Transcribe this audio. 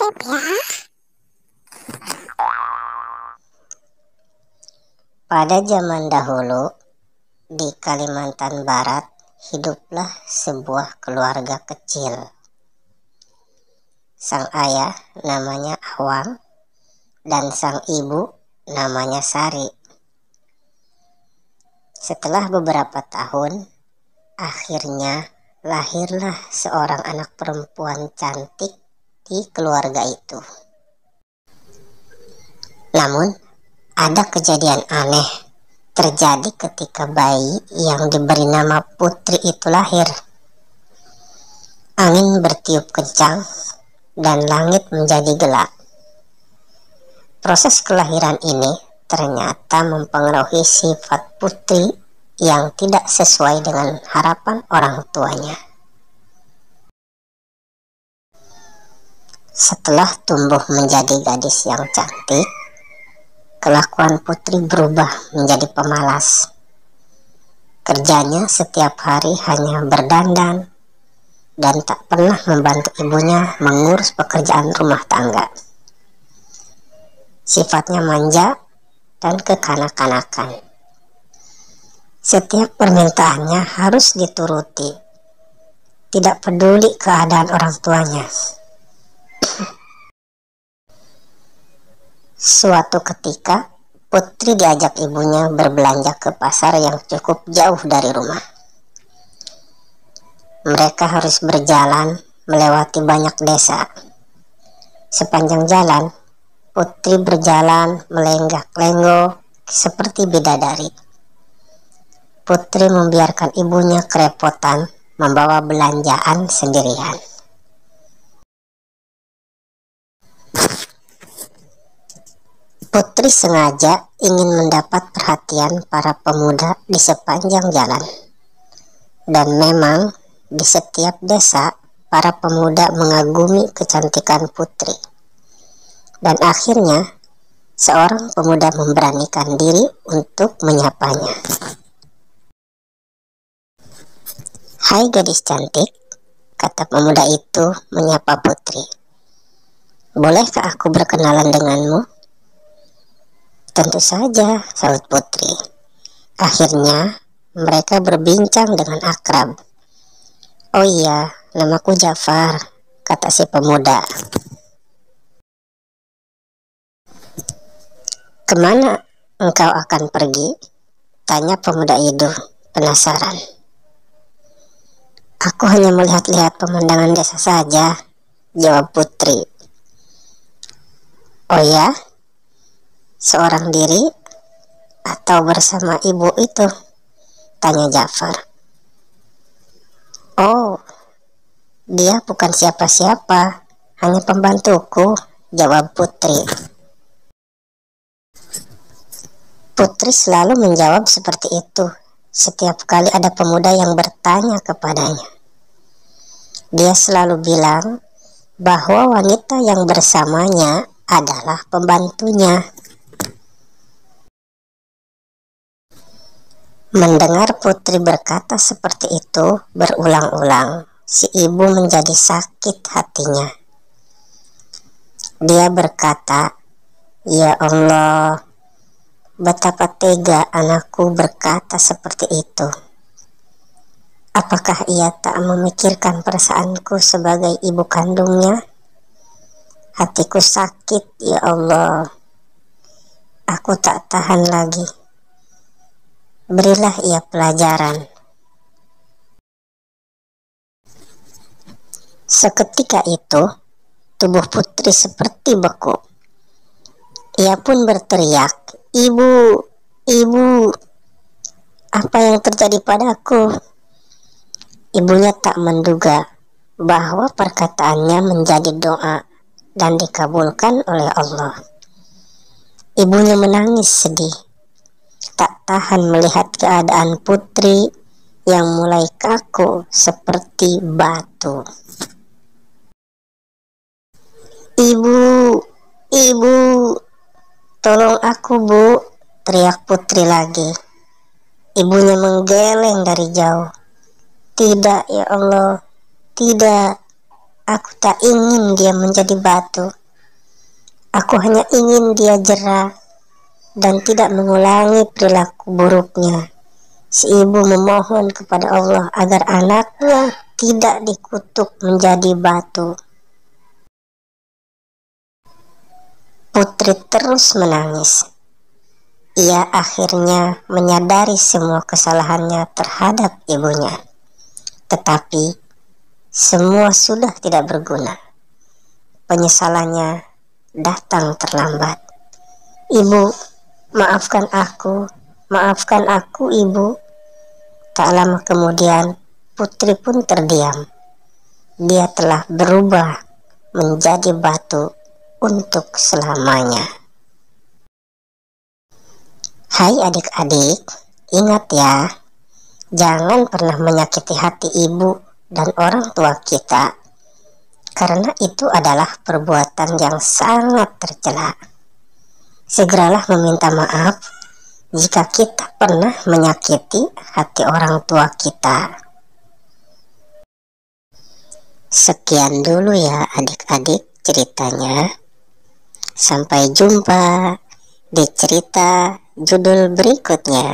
subscribe ya. Pada zaman dahulu, di Kalimantan Barat, hiduplah sebuah keluarga kecil. Sang ayah namanya Awang, dan sang ibu namanya Sari. Setelah beberapa tahun, akhirnya lahirlah seorang anak perempuan cantik di keluarga itu. Namun, ada kejadian aneh terjadi ketika bayi yang diberi nama Putri itu lahir. Angin bertiup kencang dan langit menjadi gelap. Proses kelahiran ini ternyata mempengaruhi sifat Putri yang tidak sesuai dengan harapan orang tuanya. Setelah tumbuh menjadi gadis yang cantik, kelakuan Putri berubah menjadi pemalas. Kerjanya setiap hari hanya berdandan dan tak pernah membantu ibunya mengurus pekerjaan rumah tangga. Sifatnya manja dan kekanak-kanakan. Setiap permintaannya harus dituruti, tidak peduli keadaan orang tuanya. Suatu ketika, Putri diajak ibunya berbelanja ke pasar yang cukup jauh dari rumah. Mereka harus berjalan melewati banyak desa. Sepanjang jalan, Putri berjalan melenggak-lenggok seperti bidadari. Putri membiarkan ibunya kerepotan membawa belanjaan sendirian. Putri sengaja ingin mendapat perhatian para pemuda di sepanjang jalan. Dan memang di setiap desa, para pemuda mengagumi kecantikan Putri. Dan akhirnya, seorang pemuda memberanikan diri untuk menyapanya. "Hai gadis cantik," kata pemuda itu menyapa Putri. "Bolehkah aku berkenalan denganmu?" "Tentu saja," sahut Putri. Akhirnya, mereka berbincang dengan akrab. "Oh iya, namaku Jafar," kata si pemuda. "Kemana engkau akan pergi?" tanya pemuda itu penasaran. "Aku hanya melihat-lihat pemandangan desa saja," jawab Putri. "Oh ya? Seorang diri atau bersama ibu itu?" tanya Jafar. "Oh, dia bukan siapa-siapa, hanya pembantuku," jawab Putri. Putri selalu menjawab seperti itu setiap kali ada pemuda yang bertanya kepadanya. Dia selalu bilang bahwa wanita yang bersamanya adalah pembantunya. Mendengar Putri berkata seperti itu berulang-ulang, si ibu menjadi sakit hatinya. Dia berkata, "Ya Allah, betapa tega anakku berkata seperti itu. Apakah ia tak memikirkan perasaanku sebagai ibu kandungnya? Hatiku sakit, ya Allah. Aku tak tahan lagi. Berilah ia pelajaran." Seketika itu, tubuh Putri seperti beku. Ia pun berteriak, "Ibu, ibu, apa yang terjadi padaku?" Ibunya tak menduga bahwa perkataannya menjadi doa dan dikabulkan oleh Allah. Ibunya menangis sedih, tak tahan melihat keadaan Putri yang mulai kaku seperti batu. "Ibu, ibu, tolong aku, Bu," teriak Putri lagi. Ibunya menggeleng dari jauh. "Tidak, ya Allah, tidak. Aku tak ingin dia menjadi batu. Aku hanya ingin dia jera dan tidak mengulangi perilaku buruknya. Si ibu memohon kepada Allah agar anaknya tidak dikutuk menjadi batu. Putri terus menangis. Ia akhirnya menyadari semua kesalahannya terhadap ibunya. Tetapi semua sudah tidak berguna. Penyesalannya datang terlambat. Ibu, maafkan aku ibu. Tak lama kemudian Putri pun terdiam. Dia telah berubah menjadi batu untuk selamanya. Hai adik-adik, ingat ya, jangan pernah menyakiti hati ibu dan orang tua kita, karena itu adalah perbuatan yang sangat tercela. Segeralah meminta maaf jika kita pernah menyakiti hati orang tua kita. Sekian dulu ya adik-adik ceritanya. Sampai jumpa di cerita judul berikutnya.